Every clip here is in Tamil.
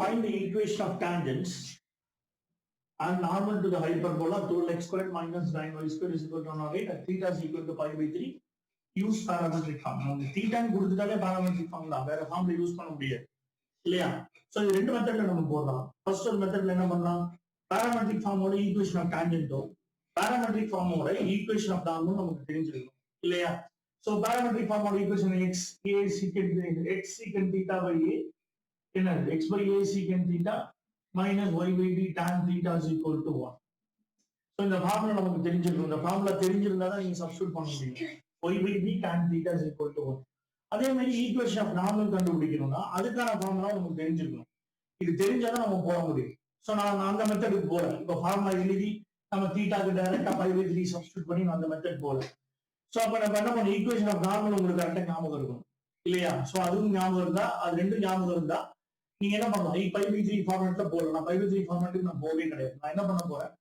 find the equation of tangents and normal to the hyperbola 12x squared minus 9y squared is equal to 108 and theta is equal to pi by 3. Use parametric form. Theta கொடுத்துட்டாலே parametric form தான், வேற ஃபார்ம்ல யூஸ் பண்ண முடியாது இல்லையா? சோ இது ரெண்டு மெத்தட்ல நம்ம போடலாம். ஃபர்ஸ்ட் ஒரு மெத்தட்ல என்ன பண்ணலாம், parametric formோட ஈக்குவேஷன் ஆஃப் டான்ஜென்ட்டோ parametric formோட ஈக்குவேஷன் ஆஃப் நார்மல் நமக்கு தெரிஞ்சிருக்கும் இல்லையா? சோ parametric formோட equation x a secant theta by a என்னது x by a secant theta minus y by b tan theta is equal to 1. So இந்த ஃபார்முலா நமக்கு தெரிஞ்சிருக்கும். இந்த ஃபார்முலா தெரிஞ்சிருந்தா தான் நீங்க சப்ஸ்டிட்யூட் பண்ண முடியும். y by b tan theta is equal to 1. அதே மாதிரி ஈக்குவேஷன் ஆஃப் நார்மல் கண்டுபிடிக்கணும்னா அதுக்கான ஃபார்முலா நமக்கு தெரிஞ்சிருக்கணும். இது தெரிஞ்சாதான் நம்ம போட முடியும். சோ நான் அந்த மெத்தடுக்கு போறேன். இப்போ ஃபார்முலா எழுதி நம்ம தீட்டாக்கு டைரக்டா pi by 3 சப்ஸ்டிட்யூட் பண்ணி நான் அந்த மெத்தட் போறேன். சோ அப்ப நம்ம என்ன பண்ண, ஈக்குவேஷன் ஆஃப் நார்மல் உங்களுக்கு கரெக்டா ஞாபகம் இருக்கும் இல்லையா? சோ அதுவும் ஞாபகம் இருந்தா, அது ரெண்டும் ஞாபகம் இருந்தா நீங்க என்ன பண்ணலாம், pi by 3 ஃபார்மட்ல போடலாம். நான் pi by 3 ஃபார்மட்டுக்கு நான் போகவே கிடையாது. நான் என்ன பண்ண போறேன்,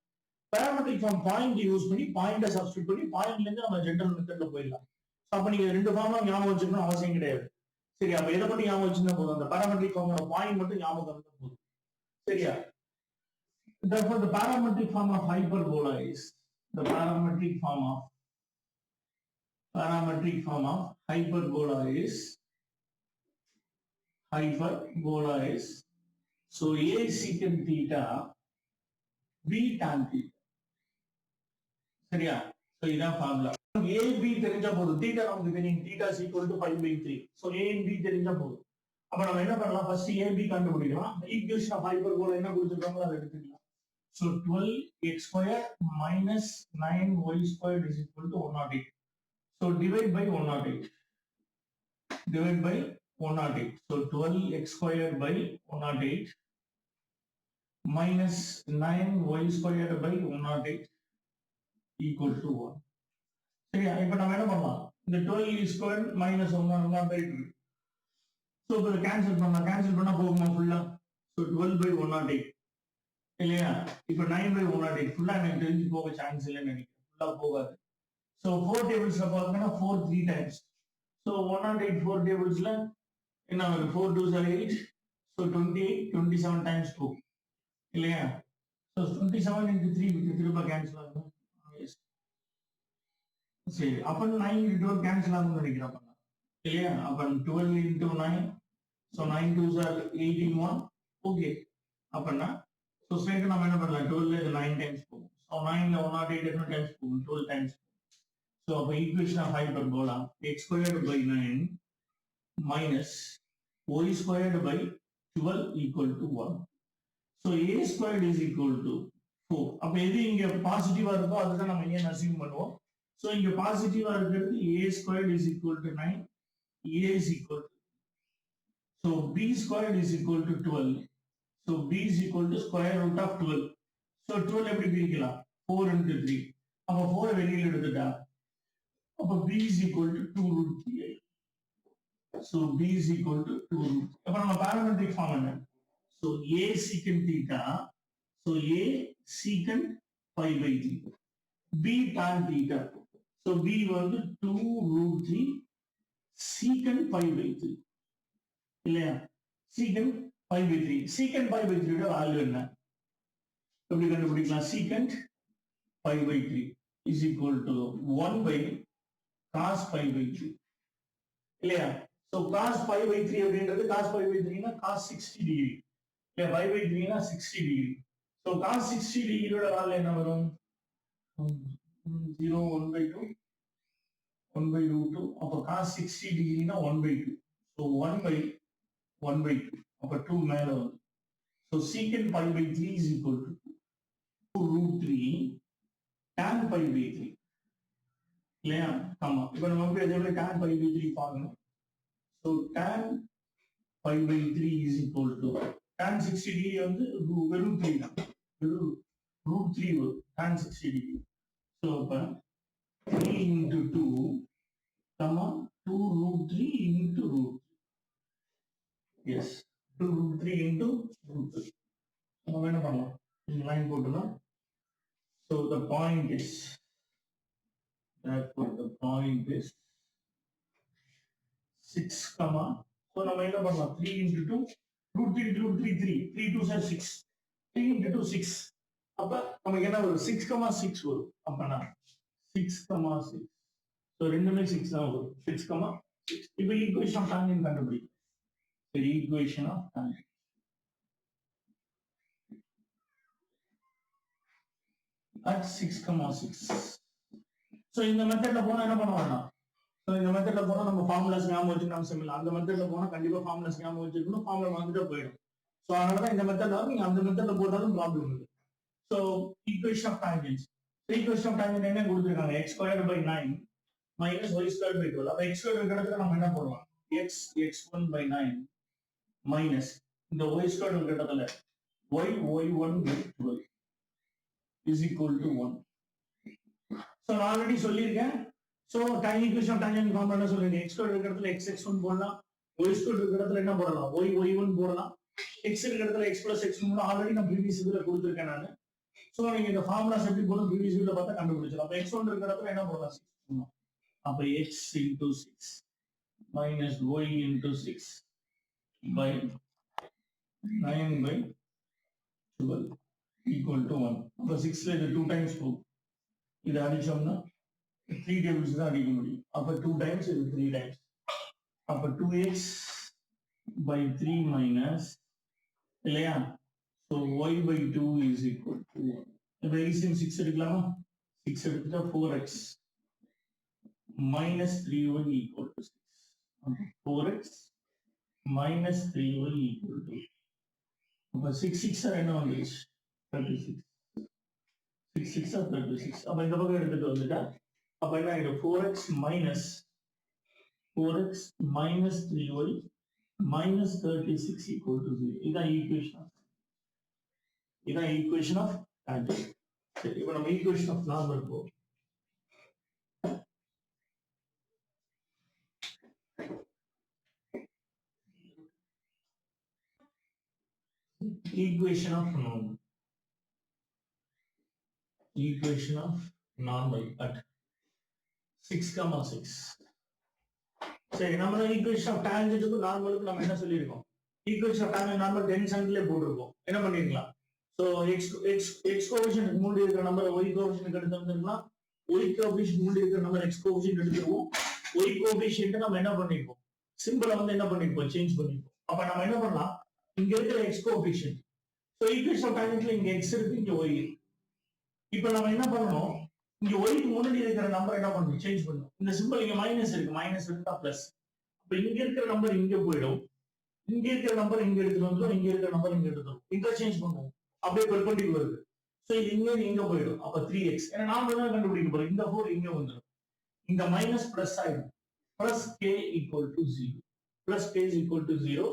parametric form பாயிண்ட் யூஸ் பண்ணி பாயிண்ட சப்ஸ்டிட்யூட் பண்ணி பாயிண்ட்ல இருந்து நம்ம ஜெனரல் மெத்தட்ல போயிடலாம். சோ அப்ப நீங்க ரெண்டு ஃபார்முலா ஞாபகம் வச்சுக்கணும் அவசியம் கிடையாது. சரி, அப்ப எதை மட்டும் ஞாபகம் வச்சிருந்தா போதும், அந்த parametric formோட பாயிண்ட் மட்டும் ஞாபகம் இருந்தா போதும். சரியா? Therefore the parametric form of hyperbola is the parametric form of hyperbola is so a secant theta b tan theta. சரியா? சோ இதான் ஃபார்முலா. a b தெரிஞ்சா போதும். theta நமக்கு தெரியும், theta is equal to pi by 3. so a and b தெரிஞ்சா போதும். அப்ப நம்ம என்ன பண்ணலாம், ஃபர்ஸ்ட் a b கண்டுபிடிக்கலாம். ஈக்குவேஷன் ஆஃப் ஹைப்பர்போலா என்ன கொடுத்திருக்காங்களோ அதை எடுத்துக்கலாம். so 12x squared minus 9y squared is equal to 108. so divide by 108. so 12x squared by 108 minus 9y squared by 108 equal to 1. சரியா? இப்ப நம்ம என்ன பண்ணலாம், இந்த 12 squared minus 108. so இப்ப கேன்சல் பண்ணா போகுமா ஃபுல்லா? so 12 by 108 இல்லையா? இப்ப 9 by 108 ஃபுல்லா எனக்கு தெரிஞ்சு போக சான்ஸ் இல்லைன்னு நினைக்கிறேன். ஃபுல்லா போகாது. so 4 டேபிள்ஸ்ல பாத்தீங்கன்னா 4 3 times. so 108 4 டேபிள்ஸ்ல என்ன ஆகுது, 4 2s are 8. so 28 27 times 2 இல்லையா? so 27 into 3 விட்டு திரும்ப கேன்சல் ஆகும். சரி, அப்ப 9 into 12 கேன்சல் ஆகும்னு நினைக்கிறேன் இல்லையா? அப்ப 12 into 9. so 9 2s are 18 1. Okay, அப்பனா so ஸ்ட்ரைட்டா நம்ம என்ன பண்ணலாம், 12 ல 9 times போகும். so 9 ல 108 எத்தனை times போகும், 12 times. so அப்ப equation of hyperbola x squared by 9 minus y squared by 12 equal to 1. so a squared is equal to 4. அப்ப எது இங்க பாசிட்டிவா இருக்கோ அதுதான் நம்ம ஏன் அஸ்யூம் பண்ணுவோம். so இங்க பாசிட்டிவா இருக்கிறது a squared is equal to 9, a is equal to, so b squared is equal to 12. so b is equal to square root of 12. so 12 எப்படி பிரிக்கலாம், 4 into 3. அப்ப 4 வெளியில எடுத்துட்டா அப்ப b is equal to 2 root 3. so b is equal to 2 root 3. அப்ப நம்ம parametric form என்ன, so a secant theta, so a secant pi by 3, b tan theta, so b வந்து 2 root 3 secant pi by 3 இல்லையா? secant pi by 3. secant pi by 3 ஓட வேல்யூ என்ன, எப்படி கண்டுபிடிக்கலாம், secant pi by 3 is equal to 1 by cos pi by 3 இல்லையா? so cos pi by 3 அப்படின்றது cos pi by 3 னா cos 60 டிகிரி இல்ல, pi by 3 னா 60 டிகிரி. so cos 60 டிகிரியோட வேல்யூ என்ன வரும், 0 1 by 2 1 by root 2. அப்ப cos 60 டிகிரினா 1 by 2. so 1 by 1 by 2. அப்ப 2 மேல வரும். so secant pi by 3 is equal to 2 root 3 tan pi by 3 இல்லையா? ஆமா, இப்ப நம்ம எப்படி tan pi by 3 பார்க்கணும். so tan pi by 3 is equal to tan 60 degree வந்து வெறும் 3 தான், வெறும் root 3 வரும் tan 60 டிகிரி. so அப்ப 3 into 2 comma 2 root 3 into root 3. yes, 2 root 3 into root 3. நம்ம என்ன பண்ணலாம், லைன் போட்டுலாம். so the point is, therefore the point is 6 comma, so நம்ம என்ன பண்ணலாம், 3 into 2 root 3 into root 3 3 3 2 are 6 3 into 2 6 அப்ப நமக்கு என்ன வரும் 6,6 வரும் அப்பனா 6,6 so ரெண்டுமே 6 தான் வரும் 6,6 இப்போ ஈக்குவேஷன் ஆஃப் டான்ஜென்ட் கண்டுபிடிக்கும் சரி equation of tangent at 6,6 so இந்த மெத்தட்ல போனா என்ன பண்ண வேண்டாம் so இந்த மெத்தட்ல போனா நம்ம ஃபார்முலாஸ் ஞாபகம் வச்சுக்கணும் சிம்பிள் அந்த மெத்தட்ல போனா கண்டிப்பா ஃபார்முலாஸ் ஞாபகம் வச்சுக்கணும் ஃபார்முலா வந்துட்டு போயிடும் so அதனால தான் இந்த மெத்தட்ல நீங்க அந்த மெத்தட்ல போட்டாலும் ப்ராப்ளம் இல்லை so equation of tangents equation of tangent என்ன கொடுத்திருக்காங்க x squared by 9 minus y squared by 12 அப்ப x squared இருக்கிறதுக்கு நம்ம என்ன போடலாம் x1 by 9 minus இந்த y squared இருக்கிறதுல y1 by 12 is equal to 1 so நான் ஆல்ரெடி சொல்லியிருக்கேன் so tan equation of tangent formula என்ன சொல்றீங்க x squared இருக்கிறதுல x1 போடலாம் y squared இருக்கிறதுல என்ன போடலாம் y1 போடலாம் x இருக்கிறதுல x plus x மூலம் ஆல்ரெடி நான் ப்ரீவியஸ் இதுல கொடுத்திருக்கேன் நான் சோ நீங்க இந்த ஃபார்முலாஸ் எப்படி போடும் ப்ரீவியஸ் வீடியோல பார்த்தா கண்டுபிடிச்சலாம் அப்ப x1 இருக்கிறதுல என்ன போடலாம் 6 அப்ப x into 6 minus y into 6 by 9 by 12 equal to 1 அப்ப 6ல இது 2 times போகும் இது அடிச்சோம்னா 3 tables தான் அடிக்க முடியும் அப்ப 2 times இது 3 times அப்ப 2x by 3 minus இல்லையா so y by 2 is equal to 1 இப்ப LCM 6 எடுக்கலாமா 6 எடுத்துட்டா 4x minus 3y equal to 6 4x minus 3y equal to அப்ப 6 என்ன வந்துருச்சு 36 6 are 36 அப்ப இந்த பக்கம் எடுத்துட்டு வந்துட்டா அப்ப என்ன ஆயிடும் 4x minus 3y minus 36 equal to 0 இதான் ஈக்குவேஷன் ஆஃப் tangent சரி இப்போ நம்ம ஈக்குவேஷன் ஆஃப் நார்மல் போவோம் equation of normal at 6,6 சரி நம்ம ஈக்குவேஷன் ஆஃப் டான்ஜென்ட்க்கு நார்மலுக்கு நம்ம என்ன சொல்லியிருக்கோம் ஈக்குவேஷன் ஆஃப் டான்ஜென்ட் நார்மல் 10 செகண்ட்லயே போட்டுருக்கோம் என்ன பண்ணிருக்கலாம் சோ x கோஎஃபிஷியன்ட் முன்னாடி இருக்கிற நம்பர் y கோஎஃபிஷியன்ட் எடுத்து வந்திருக்கலாம் y கோஎஃபிஷியன்ட் முன்னாடி இருக்கிற நம்பர் x கோஎஃபிஷியன்ட் எடுத்துருவோம் y கோஎஃபிஷியன்ட் நம்ம என்ன பண்ணிருப்போம் சிம்பிளா வந்து என்ன பண்ணிருப்போம் சேஞ்ச் பண்ணிருப்போம் அப்ப நம்ம என்ன பண்ணலாம் இங்க இருக்கிற x coefficient so equation of டான்ஜென்ட்ல இங்க x இருக்கு இங்க y இருக்கு இப்போ நம்ம என்ன பண்ணணும் இங்க y க்கு முன்னாடி இருக்கிற நம்பர் என்ன பண்ணணும் சேஞ்ச் பண்ணணும் இந்த சிம்பிள் இங்க மைனஸ் இருக்கு மைனஸ் இருந்தா பிளஸ் அப்ப இங்க இருக்கிற நம்பர் இங்க போய்டும் இங்க இருக்கிற நம்பர் இங்க எடுத்துட்டு வந்துரும் இங்க இருக்கிற நம்பர் இங்க எடுத்துரும் இன்டர்சேஞ்ச் பண்ணுவோம் அப்படியே பெர்பெண்டிகுலர் இருக்கு சோ இது இங்க போய்டும் அப்ப 3x ஏன்னா நாம என்ன கண்டுபிடிக்க போறோம் இந்த 4 இங்க வந்துரும் இந்த மைனஸ் பிளஸ் ஆயிடும் plus k equal to 0 plus k is equal to 0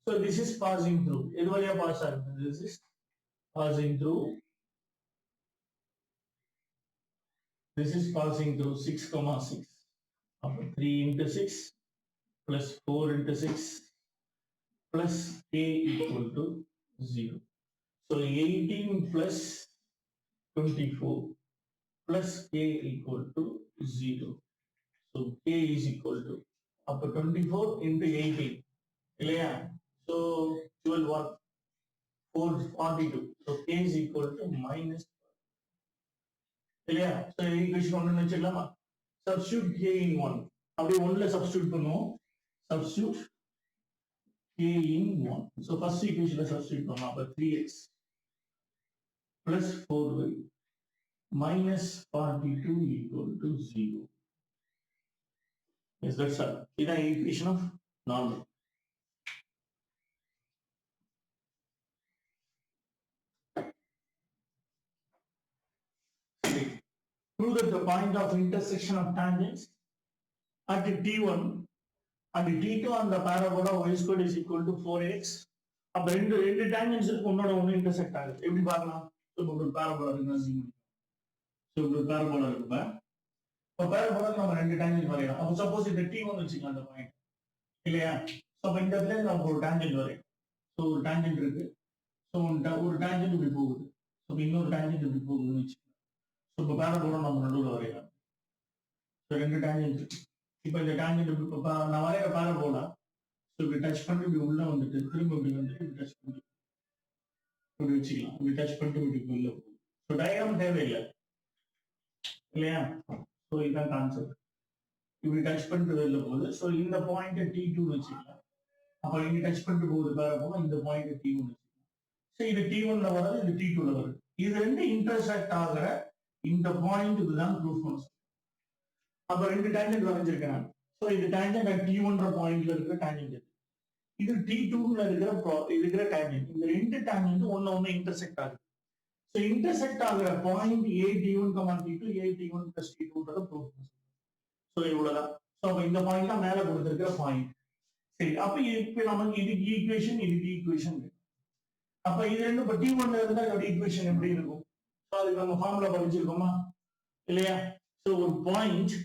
so this is passing through எது வழியா பாஸ் ஆகுது this is passing through 6,6 அப்ப 3 into 6 plus 4 into 6 plus k equal to 0 so 18 plus 24 plus k equal to 0 so k is equal to up 24 into 18 இல்லையா so 12 what 442 so k is equal to minus இல்லையா so ஈக்குவேஷன் 1 வெச்சிடலாமா substitute k in 1 அப்படியே 1ல சப்ஸ்டிட்யூட் பண்ணுவோம் substitute k in 1 so first equationல சப்ஸ்டிட்யூட் பண்ணலாம் அப்ப 3x plus 4y minus 42 equal to 0 yes that's all இதான் equation of normal prove that the point of intersection of tangents at t1 and t2 on the parabola y squared is equal to 4x அப்ப ரெண்டு tangents இருக்கு ஒண்ணோட ஒண்ணு intersect ஆகுது எப்படி பார்க்கலாம் சோ ஒரு parabola இருக்கு சோ ஒரு parabola இருக்கு இப்ப parabola நம்ம ரெண்டு tangent வரையலாம் அப்ப சப்போஸ் இந்த t1 வெச்சுக்கலாம் அந்த பாயிண்ட் இல்லையா சோ அப்ப இந்த இடத்துல நம்ம ஒரு tangent வரையலாம் சோ ஒரு tangent இருக்கு சோ ஒரு tangent இப்படி போகுது சோ இன்னொரு tangent இப்படி போகுதுன்னு வெச்சுக்கலாம் சோ இப்ப parabola நம்ம நடுவுல வரையலாம் சோ ரெண்டு tangent இப்போ இந்த tangent இப்ப நான் வரையற parabola இப்படி டச் பண்ணிட்டு இப்படி உள்ள வந்துட்டு திரும்ப இப்படி வந்துட்டு இப்படி டச் பண்ணிட்டு இப்படி வச்சுக்கலாம். இப்படி டச் பண்ணிட்டு இப்படி உள்ள போகும். ஸோ டயக்ராம் தேவையில்லை இல்லையா? ஸோ இதுதான் கான்செப்ட். இப்படி டச் பண்ணிட்டு வெளில போகுது. ஸோ இந்த பாயிண்ட் T2 வச்சுக்கலாம். அப்ப இங்க டச் பண்ணிட்டு போகுது வேற போகும். இந்த பாயிண்ட் T1 வச்சுக்கலாம். ஸோ இது T1ல வராது, இது T2ல வருது. இது ரெண்டு இன்டர்செக்ட் ஆகிற இந்த பாயிண்ட் இதுதான் ப்ரூஃப் பண்ண. அப்ப ரெண்டு டேஞ்சன்ட் வரைஞ்சிருக்கேன். ஸோ இது டேஞ்சன்ட் T1ன்ற பாயிண்ட்ல இருக்கிற டேஞ்சன்ட். இது T2ல இருக்கிற டேஞ்சன்ட். இந்த ரெண்டு டேஞ்சன்ட் ஒன்னு இன்டர்செக்ட் ஆகுது. ஸோ இன்டர்செக்ட் ஆகிற point A T1, T2, A T1 plus T2ன்றத ப்ரூஃப் பண்ண. ஸோ இவ்வளவுதான். ஸோ அப்ப இந்த பாயிண்ட் தான் மேல கொடுத்திருக்கிற பாயிண்ட். சரி, அப்ப இப்ப நமக்கு இதுக்கு ஈக்குவேஷன், இதுக்கு ஈக்குவேஷன். அப்ப இது ரெண்டு இப்ப T1ல இருந்தா இதோட ஈக்குவேஷன் எப்படி இருக்கும்? ஸோ அதுக்கு நம்ம ஃபார்முலா படிச்சிருக்கோமா இல்லையா? ஸோ ஒரு பாயிண்ட்,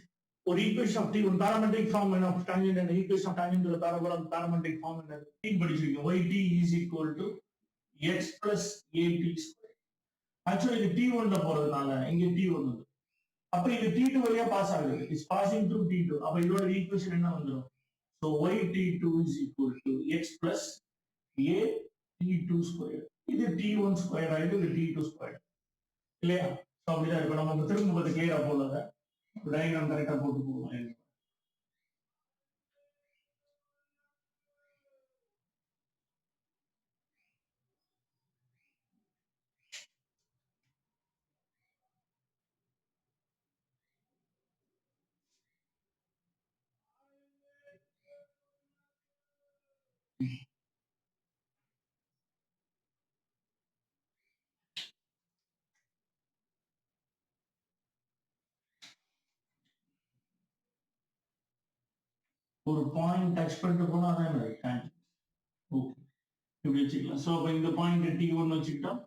ஒரு equation of T1 parametric form of tangent and equation of tangent to the parabola parametric form என்னது? T படிச்சிருக்கோம். Yt is equal to x plus at square. Actually இது T1ல போறதுனால இங்க T1 வந்து, அப்ப இது T2 வழியா பாஸ் ஆகுது. It's passing through T2. அப்ப இதோட ஈக்குவேஷன் என்ன வந்துரும்? So Yt2 is equal to x plus a T2 square. இது T1 square ஆயிட்டு இது T2 square இல்லையா? சோ அப்படிதான் இருக்கும். நம்ம திரும்ப பார்த்து கிளியரா போடல, டயக்ராம் கரெக்டா போட்டு போவோம். ஒரு பாயிண்ட் டச் பண்ணிட்டு போனா அதான் டேஞ்சன்ட். ஓகே, இப்படி வச்சுக்கலாம். சோ அப்ப இந்த பாயிண்ட் T1 வச்சுக்கிட்டோம்.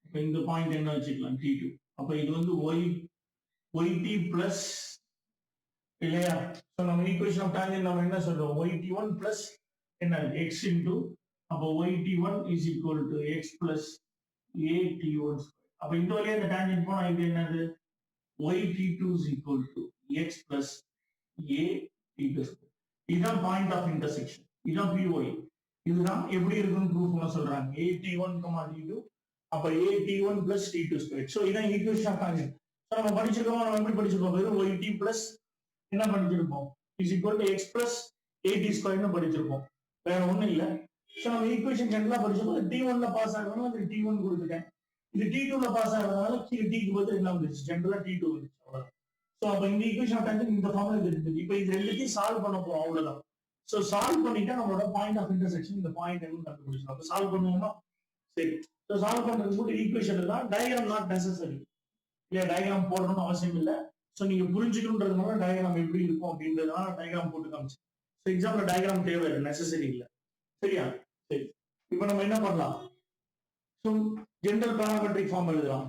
அப்ப இந்த பாயிண்ட் என்ன வச்சுக்கலாம்? T2. அப்ப இது வந்து Yt பிளஸ் இல்லையா? சோ நம்ம ஈக்குவேஷன் ஆஃப் டான்ஜென்ட் நம்ம என்ன சொல்றோம்? Yt1 பிளஸ் என்ன x இன்டு, அப்ப Yt1 is equal to x plus At1. அப்ப இந்த வழியா இந்த டான்ஜென்ட் போனா இது என்னது? Yt2 is equal to x plus At2. இதுதான் பாயிண்ட் ஆஃப் இன்டர்செக்ஷன். இதுதான் POI. இதுதான் எப்படி இருக்குன்னு ப்ரூஃப் பண்ண சொல்றாங்க. At1, T2. அப்ப At1 plus T2 square. So இதான் ஈக்குவேஷன் ஆஃப் டான்ஜென்ட். சோ நம்ம படிச்சிருக்கோம். நம்ம எப்படி படிச்சிருக்கோம்? வெறும் Yt plus என்ன படிச்சிருப்போம்? is equal to x plus At square னு படிச்சிருப்போம். வேற ஒண்ணும் இல்ல. சோ நம்ம ஈக்குவேஷன் ஜெனரலா படிச்சோம். T1ல பாஸ் ஆகணும், அது T1 கொடுத்துட்டேன். இது T2ல பாஸ் ஆகிறதுனால கீழ T க்கு பதிலா என்ன வந்துச்சு? ஜெனரலா T2 வந்துச்சு. அவ்வளவுதான். சோ அப்ப இந்த ஈக்குவேஷன் ஆஃப் டான்ஜென்ட் இந்த ஃபார்முலா இருக்கு. இப்போ இது ரெண்டுத்தையும் சால்வ் பண்ண போறோம், அவ்வளவுதான். சோ சால்வ் பண்ணிட்டா நம்மளோட பாயிண்ட் ஆஃப் இன்டர்செக்ஷன் இந்த பாயிண்ட் என்னன்னு கண்டுபிடிச்சோம். அப்ப சால்வ் பண்ணுவோமா? சரி. சோ சால்வ் பண்றதுக்கு கூட ஈக்குவேஷன் தான், டயகிராம் நாட் நெசசரி. இல்ல டயகிராம் போடணும்னு அவசியம் இல்ல. சோ நீங்க புரிஞ்சுக்கணும்ன்றதுனால டயகிராம் எப்படி இருக்கும் அப்படின்றதுனால டயகிராம் போட்டு காமிச்சேன். சோ எக்ஸாம்ல டயகிராம் தேவை இல்லை, நெசசரி இல்ல. சரியா? சரி. இப்போ நம்ம என்ன பண்ணலாம்? சோ ஜெனரல் பாராமெட்ரிக் ஃபார்ம் எழுதலாம்.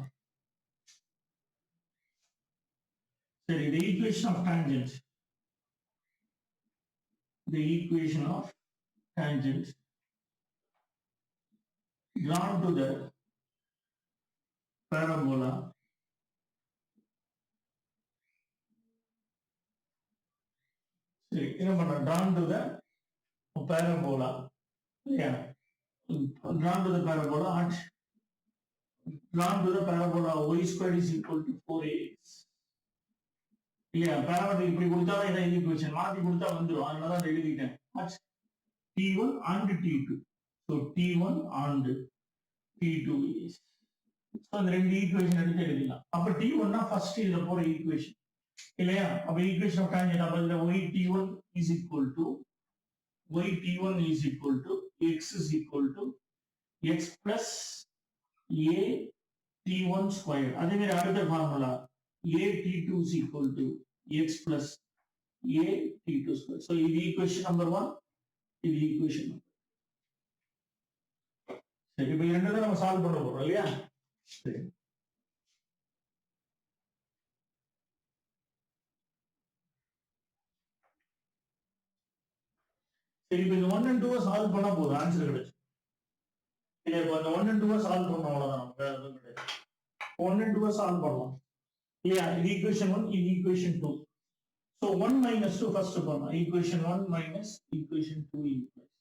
சரி, the equation of tangent. The equation of tangent drawn to the parabola சரி, என்ன பண்ண? drawn to the parabola. Yeah, drawn to the parabola at drawn to the parabola y squared is equal to 4ax. இல்லையா? பாராமெட்ரிக் இப்படி கொடுத்தாதான் இதான் ஈக்குவேஷன். மாத்தி கொடுத்தா வந்துடும். அதனால தான் எழுதிட்டேன். T1 and T2. So T1 and T2 is. So அந்த ரெண்டு ஈக்குவேஷன் எடுத்து எழுதிடலாம். அப்ப T1 னா ஃபர்ஸ்ட் இதுல போற ஈக்குவேஷன் இல்லையா? அப்ப ஈக்குவேஷன் ஆஃப் டான்ஜென்ட் அப்ப இந்த Yt1 is equal to x is equal to x plus At1 square. அதே மாதிரி அடுத்த formula At2 is equal to x plus At2 square. So இது ஈக்குவேஷன் நம்பர் 1, இது ஈக்குவேஷன் நம்பர். சரி, இப்போ ரெண்டுல நம்ம சால்வ் பண்ண போறோம் இல்லையா? சரி. சரி, இப்போ இந்த 1 and 2 சால்வ் பண்ணா போதும், ஆன்சர் கிடைச்சு. இல்ல இப்போ இந்த 1 and 2 சால்வ் பண்ணோம், அவ்வளவுதான். வேற எதுவும் கிடையாது. 1 and 2 சால்வ் பண்ணலாம் இல்லையா? இது ஈக்குவேஷன் 1, இது ஈக்குவேஷன் 2. So 1 minus 2 first பண்ணலாம். Equation 1 minus equation 2 equals.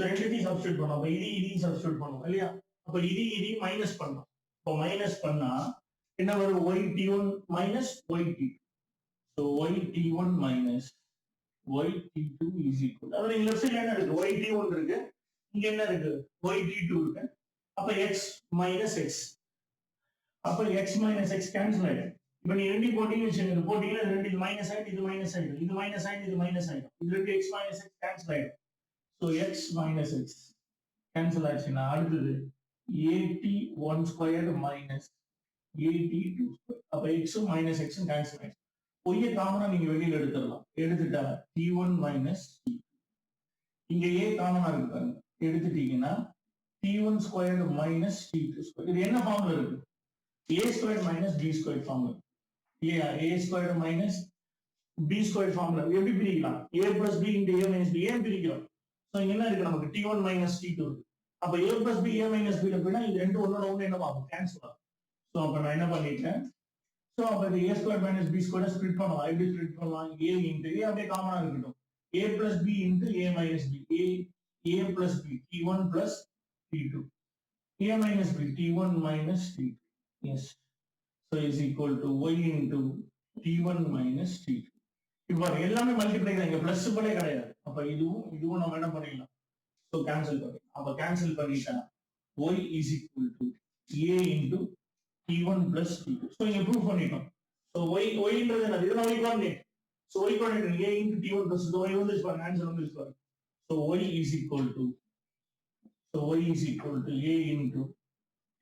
So ரெண்டுத்தையும் சப்ஸ்டியூட் பண்ணோம். அப்போ இதையும் சப்ஸ்டியூட் பண்ணுவோம் இல்லையா? அப்போ இதையும் மைனஸ் பண்ணோம். இப்போ மைனஸ் பண்ணா என்ன வரும்? Y T one minus Y T. So Y T one minus Y T two is equal. அதாவது இங்க லெஃப்ட் சைட்ல என்ன இருக்கு? ஒய் டி ஒன் இருக்கு, இங்க என்ன இருக்கு? ஒய் டி டூ இருக்கு. அப்ப எக்ஸ் மைனஸ் எக்ஸ், அப்ப எக்ஸ் மைனஸ் எக்ஸ் கேன்சல் ஆயிடும். இப்ப நீ ரெண்டு போட்டீங்கன்னு வச்சுக்கோங்க, போட்டீங்கன்னா ரெண்டு இது மைனஸ் ஆயிடும், இது மைனஸ் ஆயிடும், இது மைனஸ் ஆயிடும், இது மைனஸ் ஆயிடும். இது ரெண்டு எக்ஸ் மைனஸ் எக்ஸ் கேன்சல் ஆயிடும். So x minus x cancel ஆச்சுன்னா அடுத்தது a t one square minus a t two square. அப்ப எக்ஸும் மைனஸ் எக்ஸும் கேன்சல் ஆயிடும். பொய்ய காமனா நீங்க வெளியில எடுத்துடலாம். எடுத்துட்டா டி ஒன் மைனஸ் டி, இங்க ஏ காமனா இருக்கு பாருங்க, எடுத்துட்டீங்கன்னா T one square minus D two square. இது என்ன ஃபார்ம்ல இருக்கு? A square minus B square ஃபார்ம்ல. A square minus B square ஃபார்ம்ல எப்படி பிரிக்கலாம்? A plus B into A minus B. ஏன் பிரிக்கிறோம்? ஸோ இங்க என்ன இருக்கு? நமக்கு T one minus D two இருக்கு. அப்ப A plus B A minus B அப்படின்னா இது ரெண்டு ஒன்னோட ஒன்று என்ன ஆகும்? கேன்சல் ஆகும். ஸோ அப்ப நான் என்ன பண்ணிட்டேன்? ஸோ அப்ப இது a square minus B square split பண்ணலாம். எப்படி ஸ்ப்ளிட் பண்ணலாம்? ஏ இன்டு ஏ அப்படியே காமனா இருக்கட்டும். A plus B into A minus b. A plus b t one plus t two. A minus b t one minus D two. Yes. So is equal to y into t one minus D two. இப்போ எல்லாமே மல்டிப்ளை தான், இங்க பிளஸ் பலே கிடையாது. அப்ப இதுவும் நம்ம என்ன பண்ணிடலாம்? ஸோ கேன்சல் பண்ணி, அப்ப கேன்சல் பண்ணிட்டா Y is equal to A into T1 plus T2. So இங்க ப்ரூவ் பண்ணிட்டோம். So y ன்றது என்னது? இதுதான் y coordinate. So y coordinate a into T1 plus y வந்துச்சு பாருங்க, ஆன்சர் வந்துச்சு பாருங்க. So y is equal to a into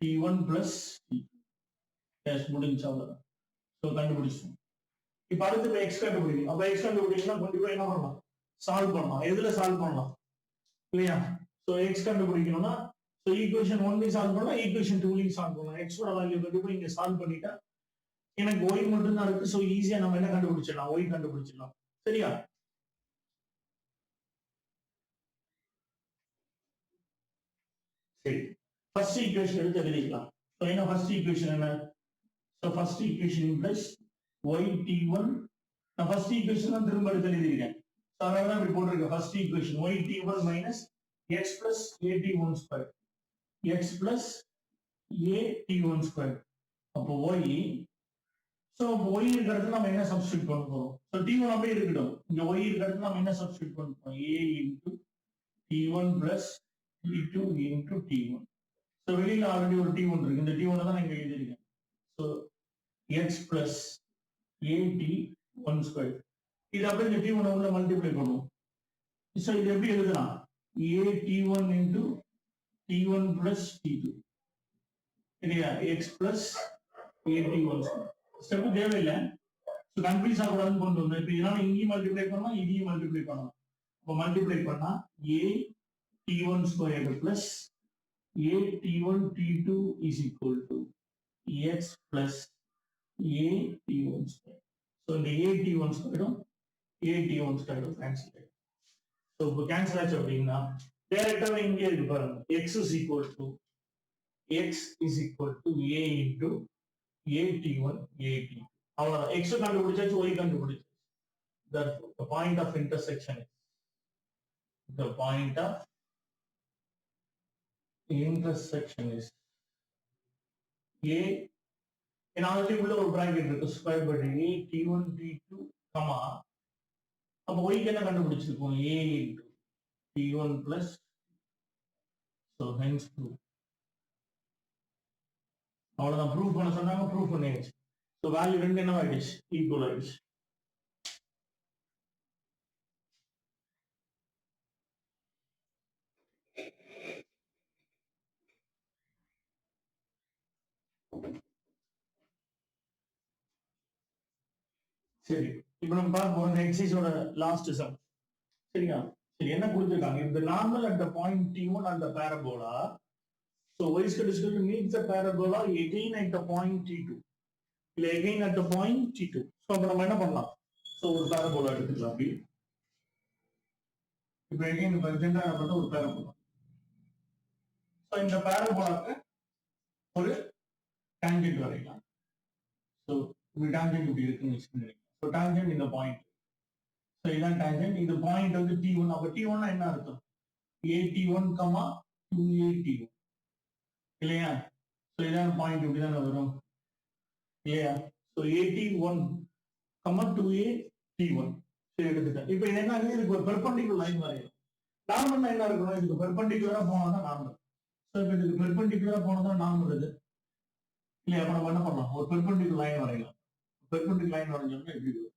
T1 plus T2. Yes, முடிஞ்சு அவ்வளவுதான். So கண்டுபிடிச்சோம். இப்போ அடுத்து x கண்டுபிடிக்கணும். அப்ப x கண்டுபிடிக்கணும்னா கண்டிப்பா என்ன பண்ணலாம்? சால்வ் பண்ணலாம். எதுல சால்வ் பண்ணலாம்? இல்லையா? So x கண்டுபிடிக்கணும்னா so equation 1 ல சால்வ் பண்ணலாம், equation 2 ல சால்வ் பண்ணலாம். x ஓட வேல்யூ கண்டுபிடி, இங்க சால்வ் பண்ணிட்டா எனக்கு y மட்டும் தான் இருக்கு. சோ ஈஸியா நம்ம என்ன கண்டுபிடிச்சிடலாம்? y கண்டுபிடிச்சிடலாம். சரியா? சரி, ஃபர்ஸ்ட் ஈக்குவேஷன் எடுத்து எழுதிக்கலாம். சோ என்ன ஃபர்ஸ்ட் ஈக்குவேஷன் என்ன? So first equation implies y t1. நான் ஃபர்ஸ்ட் ஈக்குவேஷன் தான் திரும்ப எடுத்து எழுதிருக்கேன். சோ அதனால தான் இப்படி போட்டுருக்கேன். First equation y t1 minus x plus at1 square. x plus a t1 square. அப்போ y, so y இருக்கிற இடத்துல நம்ம என்ன சப்ஸ்டிட்யூட் பண்ண போறோம்? so t1 அப்படியே இருக்கட்டும். இங்க y இருக்கிற இடத்துல நம்ம என்ன சப்ஸ்டிட்யூட் பண்ண போறோம்? a into t1 plus t2 into t1. so வெளியில ஆல்ரெடி ஒரு t1 இருக்கு, இந்த t1 தான் இங்க எழுதிருக்கேன். so x plus a t1 square. இது அப்படியே இந்த t1 உள்ள மல்டிப்ளை பண்ணுவோம். so இது எப்படி எழுதலாம்? a t1 into t1 plus t2 இல்லையா? x plus a t1 square. Step தேவையில்லை. ஸோ கன்ஃபியூஸ் ஆகக்கூடாதுன்னு கொண்டு வந்தோம். இப்போ இதனால இங்கேயும் மல்டிப்ளை பண்ணலாம், இதையும் மல்டிப்ளை பண்ணலாம். இப்போ மல்டிப்ளை பண்ணா a t one square plus a t one t two is equal to x plus a t one square. So இந்த ஏ டி ஒன் ஸ்கொயரும் ஏ டி ஒன் ஸ்கொயரும் கேன்சல் ஆயிடும். ஸோ இப்போ கேன்சல் ஆச்சு அப்படின்னா டேரக்டாவே இங்கே இருக்கு பாருங்க, x is equal to A into AT1 AT2. அவ்வளவுதான். x கண்டுபிடிச்சாச்சு, y கண்டுபிடிச்சாச்சு. Therefore, the point of intersection is A. ஏன்னா ஆல்ரெடி உள்ள ஒரு பிராக்கெட் இருக்கு, square by A T1 T2 comma அப்ப y என்ன கண்டுபிடிச்சிருக்கோம்? A into T1 plus, so hence proof. அவ்வளவுதான். ப்ரூவ் பண்ண சொன்னாங்க, ப்ரூவ் பண்ணியாச்சு. ஸோ வேல்யூ ரெண்டு என்ன ஆயிடுச்சு? ஈக்குவல் ஆயிடுச்சு. சரி, இப்போ நம்ம பார்க்க போறோம் இந்த எக்ஸைஸோட லாஸ்ட் சம். சரியா? சரி, என்ன கொடுத்திருக்காங்க? இந்த normal at the point T1 at the parabola. So y is going to meet the parabola again at the point T2. இல்ல again at the point T2. So அப்ப நம்ம என்ன பண்ணலாம்? So ஒரு பாரபோலா எடுத்துக்கலாம். அப்படி இப்போ again இந்த ஜெனரேட் பண்ண ஒரு பாரபோலா. So இந்த பாரபோலாக்கு ஒரு டான்ஜென்ட் வரையலாம். So இந்த டான்ஜென்ட் இப்படி இருக்குன்னு வச்சுக்கோங்க. So டான்ஜென்ட் இந்த பாயிண்ட். So இதான் டான்ஜென்ட். இந்த பாயிண்ட் வந்து T1. அப்ப T1 என்ன அர்த்தம்? 81, 281 இல்லையா? சோ இதான் பாயிண்ட் இப்படிதானே வரும் இல்லையா? சோ 81, 281 சரி எடுத்துட்டேன். இப்போ இது என்ன, இதுக்கு ஒரு பெர்பெண்டிகுலர் லைன் வரையும். நார்மல்னா என்ன இருக்கணும், இதுக்கு பெர்பெண்டிகுலரா போனதான் நார்மல். சோ இப்போ இதுக்கு பெர்பெண்டிகுலரா போனதான் நார்மல் இது இல்லையா? அப்ப நம்ம என்ன பண்ணலாம், ஒரு பெர்பெண்டிகுலர் லைன் வரையலாம். பெர்பெண்டிகுலர் லைன் வரைஞ்சோம்னா எப்படி இருக்கும்?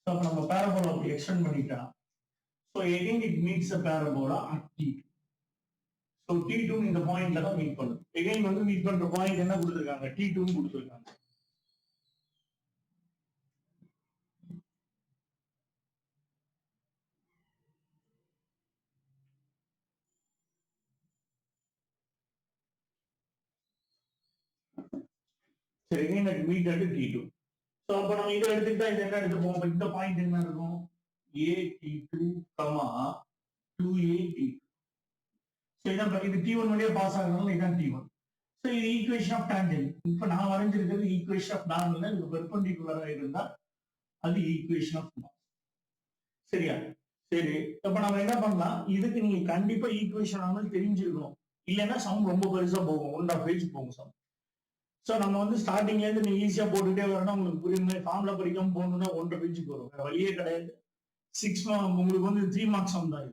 சோ அப்ப நம்ம பேரபோலா அப்படி எக்ஸ்டெண்ட் பண்ணிட்டா, so again it meets the parabola at T2. So T2 இந்த பாயிண்ட்ல தான் மீட் பண்ணுது. again வந்து மீட் பண்ற பாயிண்ட் என்ன கொடுத்திருக்காங்க, T2 னு கொடுத்திருக்காங்க. சரி, again it meet at T2. So அப்ப நம்ம இதை எடுத்துக்கிட்டா இது என்ன எடுத்துப்போம், இந்த பாயிண்ட் என்ன இருக்கும், AT2, 2AT2. So இதான் இது T1 வழியா பாஸ் ஆகுறதுனால இதான் T1. So இது ஈக்குவேஷன் ஆஃப் டான்ஜென்ட். இப்ப நான் வரைஞ்சிருக்கிறது ஈக்குவேஷன் ஆஃப் நார்மல்னா இது பெர்பெண்டிகுலரா இருந்தா அது ஈக்குவேஷன் ஆஃப் மாஸ். சரியா? சரி, இப்ப நம்ம என்ன பண்ணலாம், இதுக்கு நீங்க கண்டிப்பா ஈக்குவேஷன் ஆனது தெரிஞ்சிருக்கணும். இல்லைன்னா சம் ரொம்ப பெருசா போகும், 1.5 பேஜ் போகும் சம். சோ நம்ம வந்து ஸ்டார்டிங்ல இருந்து நீங்க ஈஸியா போட்டுட்டே வரணும், உங்களுக்கு புரியுது. ஃபார்முலா படிக்காம போகணும்னா 1.5 பேஜ் போகும், வேற வழியே கிடையாது. 6 உங்களுக்கு வந்து 3 மார்க்ஸ் சம் தான்,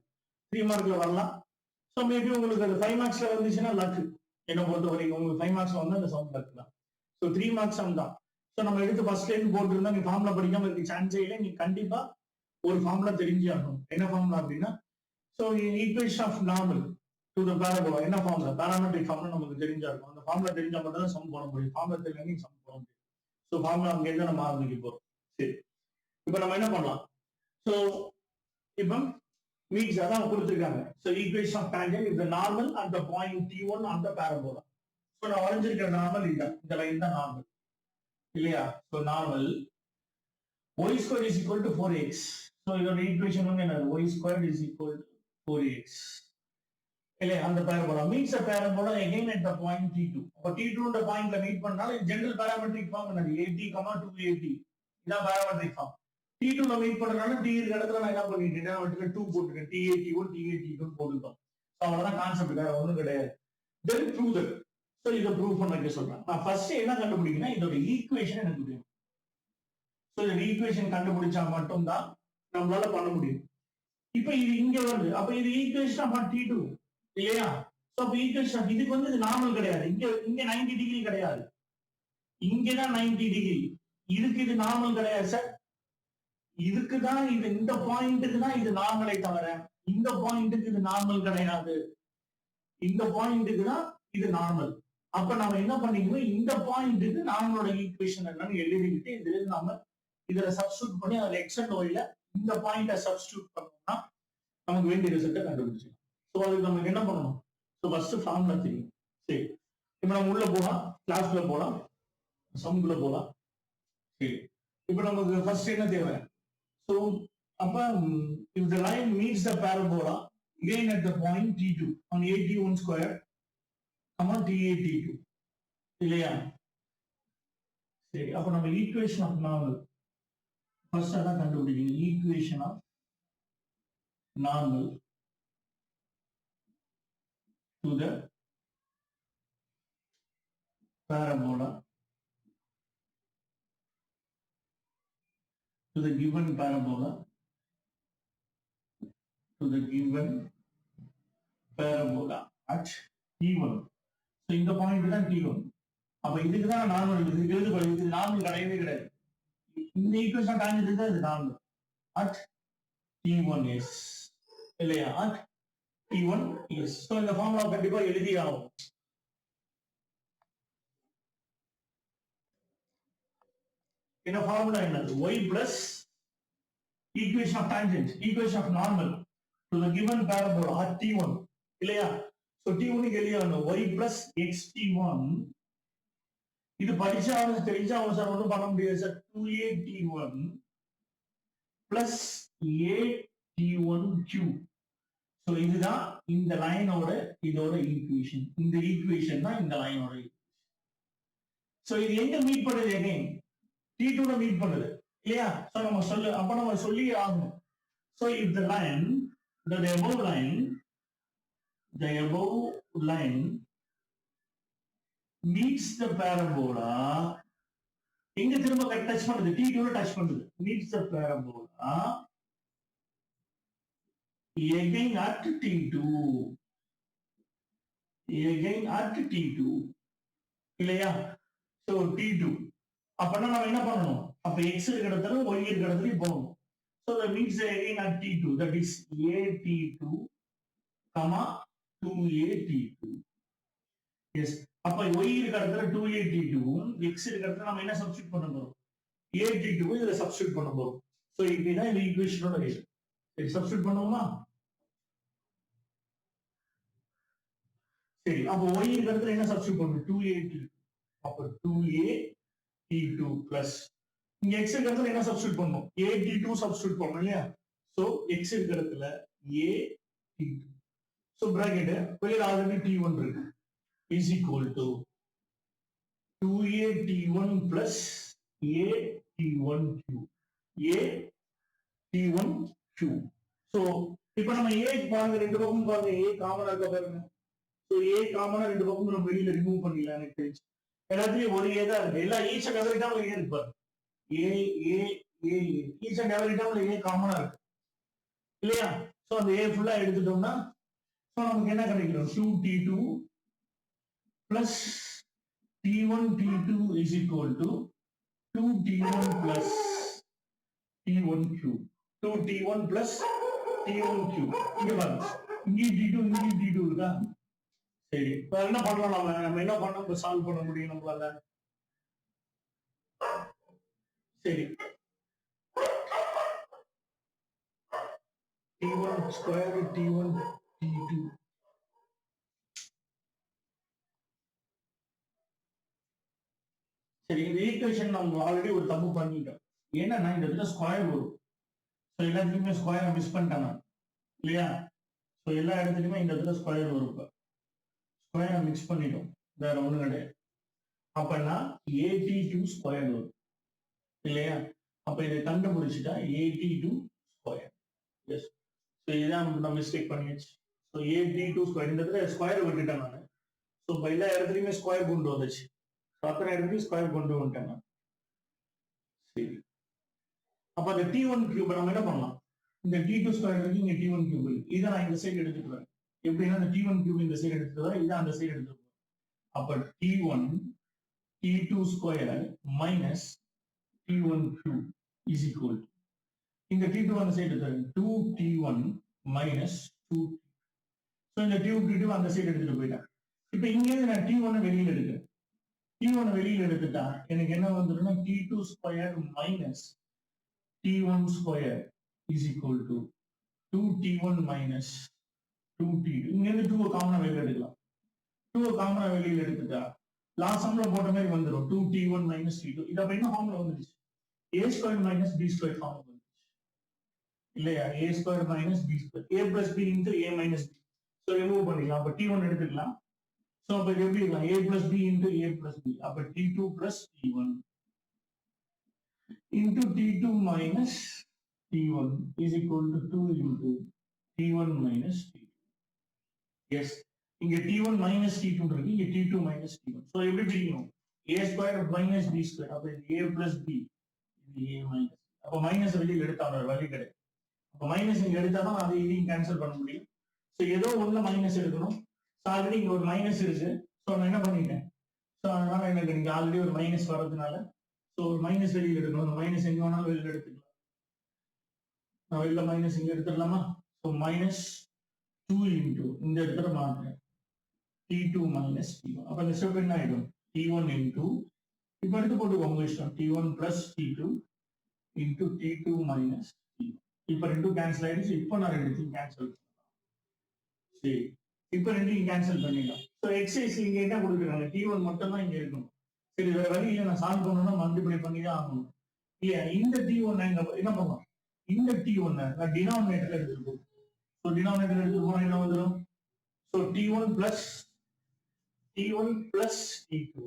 3 மார்க்ல வரலாம். சோ மேபி உங்களுக்கு அது 5 மார்க்ஸ்ல வந்துச்சுன்னா லக்கு. என்ன பொறுத்த வரைக்கும் உங்களுக்கு 5 மார்க்ஸ் வந்தா அந்த சம் லக்கு தான். சோ 3 மார்க்ஸ் சம் தான். சோ நம்ம எடுத்து ஃபர்ஸ்ட்ல இருந்து போட்டுருந்தா நீ ஃபார்முலா படிக்காம இருக்க சான்ஸே இல்லை. நீ கண்டிப்பா ஒரு ஃபார்முலா தெரிஞ்சே ஆகணும். என்ன ஃபார்முலா அப்படின்னா, so equation of normal to the parabola என்ன ஃபார்முலா, பாராமெட்ரிக் ஃபார்முலா நமக்கு தெரிஞ்சா இருக்கும். அந்த ஃபார்முலா தெரிஞ்சா மட்டும் தான் சம் போட முடியும். ஃபார்முலா தெரியலன்னா சம் போட முடியும். சோ ஃபார்முலா அங்க இருந்து நம்ம ஆரம்பிக்க போறோம். சரி, இப்போ நம்ம என்ன பண்ணலாம், சோ இப்போ மீட்ஸ் அதான் கொடுத்திருக்காங்க. So equation of tangent is the normal at the point T1 on the parabola. So நான் வரைஞ்சிருக்கிற நார்மல் இதுதான், இந்த லைன் தான் நார்மல் இல்லையா? So normal y squared is equal to 4x. So இதோட ஈக்குவேஷன் வந்து என்னது, y squared is equal to 4x இல்லையா? அந்த parabola meets the parabola again at the point T2. அப்ப T2 ன்ற பாயிண்ட்ல மீட் பண்ணால ஜெனரல் பாராமெட்ரிக் ஃபார்ம் என்னது, AT, 2AT. இதான் பாராமெட்ரிக் ஃபார்ம். T2 ல மீட் பண்றனால T இருக்க இடத்துல நான் என்ன பண்ணிட்டேன், நான் 2 போட்டுட்டேன், TAT1 TAT2 போட்டுட்டோம். சோ அவ்வளவுதான் கான்செப்ட், வேற ஒண்ணும் கிடையாது. then prove that. சோ இத ப்ரூவ் பண்ண வைக்க சொல்றேன். நான் ஃபர்ஸ்ட் என்ன கண்டுபிடிக்கணும், இதோட ஈக்குவேஷன் எனக்கு தெரியும். சோ இந்த ஈக்குவேஷன் கண்டுபிடிச்சா மட்டும் தான் நம்மளால பண்ண முடியும். இப்போ இது இங்க வருது, அப்ப இது ஈக்குவேஷன் ஆஃப் T2 இல்லையா? சோ அப்ப ஈக்குவேஷன் இதுக்கு வந்து இது நார்மல் கிடையாது, இங்க 90 டிகிரி கிடையாது, இங்க தான் 90 டிகிரி, இதுக்கு இது நார்மல் கிடையாது சார். இதுக்கு தான் இது, இந்த பாயிண்ட்டுக்கு தான் இது நார்மலை தவிர இந்த பாயிண்ட்டுக்கு இது நார்மல் கிடையாது. இந்த பாயிண்ட்டுக்கு தான் இது நார்மல். அப்ப நம்ம என்ன பண்ணிக்கணும், இந்த பாயிண்ட்டுக்கு நார்மலோட ஈக்குவேஷன் என்னன்னு எழுதிக்கிட்டு இதுல நாம இதுல சப்ஸ்டிட்யூட் பண்ணி அதுல x and y ல இந்த பாயிண்ட சப்ஸ்டிட்யூட் பண்ணோம்னா நமக்கு வேண்டிய ரிசல்ட்டை கண்டுபிடிச்சிடலாம். சோ அதுக்கு நமக்கு என்ன பண்ணணும், சோ ஃபர்ஸ்ட் ஃபார்முலா தெரியும். சரி, இப்போ நம்ம உள்ள போலாம், கிளாஸ்ல போலாம், சம்குள்ள போலாம். சரி, இப்போ நமக்கு ஃபர்ஸ்ட் என்ன தேவை, சோ அப்ப if the line meets the parabola again at the point T2 on AT1 square TAT2 இல்லையா? சரி, அப்ப நம்ம ஈக்குவேஷன் ஆஃப் நார்மல் ஃபர்ஸ்ட் அதான் கண்டுபிடிக்கணும். Equation of normal to the parabola to the given parabola at T1. So இந்த பாயிண்ட் தான் T1. அப்ப இதுக்கு தான் நார்மல், இதுக்கு இது நார்மல் கிடையவே கிடையாது. இந்த ஈக்குவேஷன் டான்ஜென்ட் தான் இது நார்மல் at T1 is இல்லையா? at T1 is. சோ இந்த ஃபார்முலா கண்டிப்பா எழுதி ஆகும். என்ன ஃபார்முலா என்னது, y plus equation of tangent, equation of normal to the given parabola at T1 இல்லையா? சோ T1 க்கு எழுதியாகணும் y plus xt1. இது படிச்சா அவனுக்கு தெரிஞ்சா அவன் சார் ஒன்றும் பண்ண முடியாது sir. 2AT1 plus AT1Q. So இதுதான் இந்த லைனோட இதோட ஈக்குவேஷன். இந்த ஈக்குவேஷன் தான் இந்த லைனோட ஈக்குவேஷன். சோ இது எங்க மீட் பண்ணுது, அகைன் T2 ல மீட் பண்ணுது இல்லையா? சோ நம்ம சொல்லி ஆகணும். So if the line, the above line the above line meets the parabola. எங்க திரும்ப டச் பண்ணுது, T2 டச் பண்ணுது, meets the parabola again at T2, again at T2 இல்லையா? so T2 அப்பனா நம்ம என்ன பண்ணணும், அப்ப x இருக்கிற இடத்துல y இருக்கிற இடத்துலயும் போகணும். so that means again at T2, that is AT2 comma 2AT2. yes, அப்ப y இருக்கிற இடத்துல 2AT2 x இருக்கிற இடத்துல நம்ம என்ன சப்ஸ்டிட்யூட் பண்ண போறோம், AT2 இதுல சப்ஸ்டிட்யூட் பண்ண போறோம். சோ இதுதான் இந்த ஈக்குவேஷனோட ரேஷியோ. சரி சப்ஸ்டிட்யூட் பண்ணுவோமா? சரி அப்ப y இருக்கிற இடத்துல என்ன சப்ஸ்டிட்யூட் பண்ணணும், 2AT2. அப்ப 2AT2 பிளஸ் இங்க x இருக்கிற இடத்துல என்ன சப்ஸ்டிட்யூட் பண்ணணும், AT2 சப்ஸ்டிட்யூட் பண்ணணும் இல்லையா? சோ x இருக்கிற இடத்துல AT2. சோ பிராக்கெட் வெளியில ஆல்ரெடி T1 இருக்கு, is equal to 2AT1 plus AT1 cube. AT1 cube. So இப்போ நம்ம A பாருங்க, ரெண்டு பக்கமும் பாருங்க A காமனா இருக்க பாருங்க. So A காமனா ரெண்டு பக்கமும் நம்ம வெளியில ரிமூவ் பண்ணிடலாம். எனக்கு தெரிஞ்சு எல்லாத்துலயும் ஒரு A தான் இருக்கு. எல்லா each and every term A இருக்கு பாருங்க. A each and every term A காமனா இருக்கு இல்லையா? சோ அந்த A ஃபுல்லா எடுத்துட்டோம்னா சோ நமக்கு என்ன கிடைக்கும், 2T2 plus T1 T2 is equal to 2T1 plus T1 cube. 2T1 plus T1 cube. இங்க பாருங்க, இங்க T2 இங்க T2 இருக்கா? சரி வேற என்ன பண்ணலாம், நம்ம என்ன பண்ண சால்வ் பண்ண முடியும் நம்மளால? சரி T1 square T1 T2. சரி இந்த ஈக்குவேஷன் நம்ம ஆல்ரெடி ஒரு தப்பு பண்ணிட்டோம். என்னன்னா இந்த இடத்துல ஸ்கொயர் வரும். ஸோ எல்லாத்துலயுமே ஸ்கொயரை மிஸ் பண்ணிட்டாங்க இல்லையா? ஸோ எல்லா இடத்துலையுமே இந்த இடத்துல ஸ்கொயர் வரும். இப்போ ஸ்கொயரை மிக்ஸ் பண்ணிட்டோம், வேற ஒன்றும் கிடையாது. அப்பன்னா AT2 ஸ்கொயர் வரும் இல்லையா? அப்ப இதை கண்டுபிடிச்சிட்டா AT2 ஸ்கொயர். எஸ், ஸோ இதான் நம்ம மிஸ்டேக் பண்ணியாச்சு. ஸோ AT2 ஸ்கொயர் இந்த இடத்துல ஸ்கொயர் விட்டுட்டேன் நான். ஸோ இப்போ எல்லா இடத்துலையுமே ஸ்கொயர் கொண்டு வந்துச்சு. அத்தனை இடத்துலையும் ஸ்கொயர் கொண்டு வந்துட்டேன். சரி அப்ப அந்த T1 கியூப் நம்ம என்ன பண்ணலாம், இந்த T2 ஸ்கொயர் இருக்கு, இங்க T1 கியூப் இருக்கு, இதை நான் இந்த சைடு எடுத்துட்டு வரேன். எப்படின்னா இந்த T1 கியூப் இந்த சைடு எடுத்துட்டு வரேன், இதை அந்த சைடு எடுத்துட்டு வரேன். அப்ப T1 T2 square minus T1 cube is equal to இந்த T2 அந்த சைடு எடுத்துறேன், 2T1 மைனஸ் 2. ஸோ இந்த T2 அந்த சைடு எடுத்துட்டு போயிட்டேன். இப்ப இங்க இருந்து நான் T1 வெளியில எடுக்கிறேன். T1 வெளியில எடுத்துட்டா எனக்கு என்ன வந்துடும்னா T2 square minus T1 square is equal to 2T1 minus 2T2. இங்க இருந்து 2 காமனா வெளியில எடுக்கலாம். 2 காமனா வெளியில எடுத்துட்டா லாஸ்ட் சம்ல போட்ட மாதிரி வந்துடும், 2T1 minus T2. இது அப்ப என்ன ஃபார்முலா வந்துருச்சு, A square minus B square formula வந்துருச்சு இல்லையா? A square minus B square, A plus B into A minus B. So remove பண்ணிக்கலாம். அப்ப T1 எடுத்துக்கலாம். ஸோ அப்ப எப்படி இருக்கலாம், A plus B into A plus B. அப்ப T2 plus T1 into T2 minus T1 is equal to 2 into T1 minus T2. Yes, இங்க T1 minus T2 இருக்கு, இங்க T2 minus T1. So எப்படி பிரிக்கணும், A square minus B square. அப்ப இது A plus B, இது A minus. அப்ப மைனஸ் வெளியில எடுத்தாங்க வழி கிடையாது. அப்ப மைனஸ் இங்க எடுத்தாதான் அதை இதையும் கேன்சல் பண்ண முடியும். ஸோ ஏதோ ஒண்ணு மைனஸ் எடுக்கணும். ஸோ ஆல்ரெடி இங்க ஒரு மைனஸ் இருக்கு. ஸோ நான் என்ன பண்ணிட்டேன், ஸோ அதனால எனக்கு இங்க ஆல்ரெடி ஒரு மைனஸ் வர்றதுனால ஸோ ஒரு மைனஸ் வெளியில எடுக்கணும். மைனஸ் எங்க வேணாலும் வெளியில எடுத்துக்கலாம். நான் வெளியில மைனஸ் இங்க எடுத்துடலாமா? ஸோ மைனஸ் 2 இன்டூ இந்த இடத்துல மாற்றேன் T2 மைனஸ் T1. அப்ப இந்த ஸ்டெப் என்ன ஆயிடும், T1 இன்டூ இப்ப எடுத்து போட்டு உங்க இஷ்டம், T1 plus T2 into T2 minus T1. இப்ப ரெண்டும் கேன்சல் ஆயிடுச்சு. இப்போ நான் ரெண்டுத்தையும் கேன்சல் பண்ணலாம். சரி இப்ப ரெண்டையும் கேன்சல் பண்ணிடலாம். ஸோ எக்ஸைஸ் இங்க என்ன கொடுக்குறாங்க, T1 மட்டும் தான் இங்க இருக்கணும். சரி வேற வழி இல்லை, நான் சால்வ் பண்ணணும்னா மல்டிப்ளை பண்ணி தான் ஆகணும் இல்லையா? இந்த T1 என்ன பண்ணலாம், இந்த T1 நான் டினாமினேட்டர்ல எடுத்துட்டு போகும். ஸோ டினாமினேட்டர் எடுத்துட்டு போனா என்ன வந்துடும், so T1 plus T2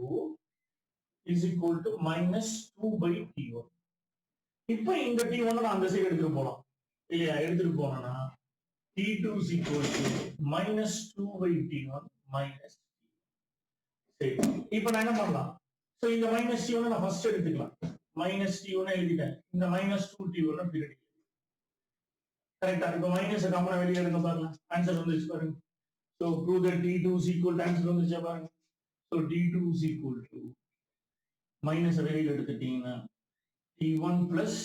is equal to minus 2 by T1. இப்போ இந்த T1 நான் அந்த சைடு எடுத்துட்டு போகலாம் இல்லையா? எடுத்துட்டு போனா T2 is equal to minus 2 by T1 minus சரி இப்போ நான் என்ன பண்ணலாம் சோ இந்த மைனஸ் T1 நான் ஃபர்ஸ்ட் எடுத்துக்கலாம் மைனஸ் T1 எழுதிட்டேன் இந்த மைனஸ் 2T1 பின்னாடி கரெக்ட்டா இப்போ மைனஸ் காமனா வெளிய எடுங்க பாருங்க ஆன்சர் வந்துருச்சு பாருங்க so prove that T2 is equal to answer வந்துருச்சு பாருங்க so T2 is equal to minus வெளிய எடுத்துட்டீங்கன்னா T1 plus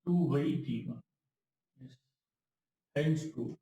2 by T1 yes hence proof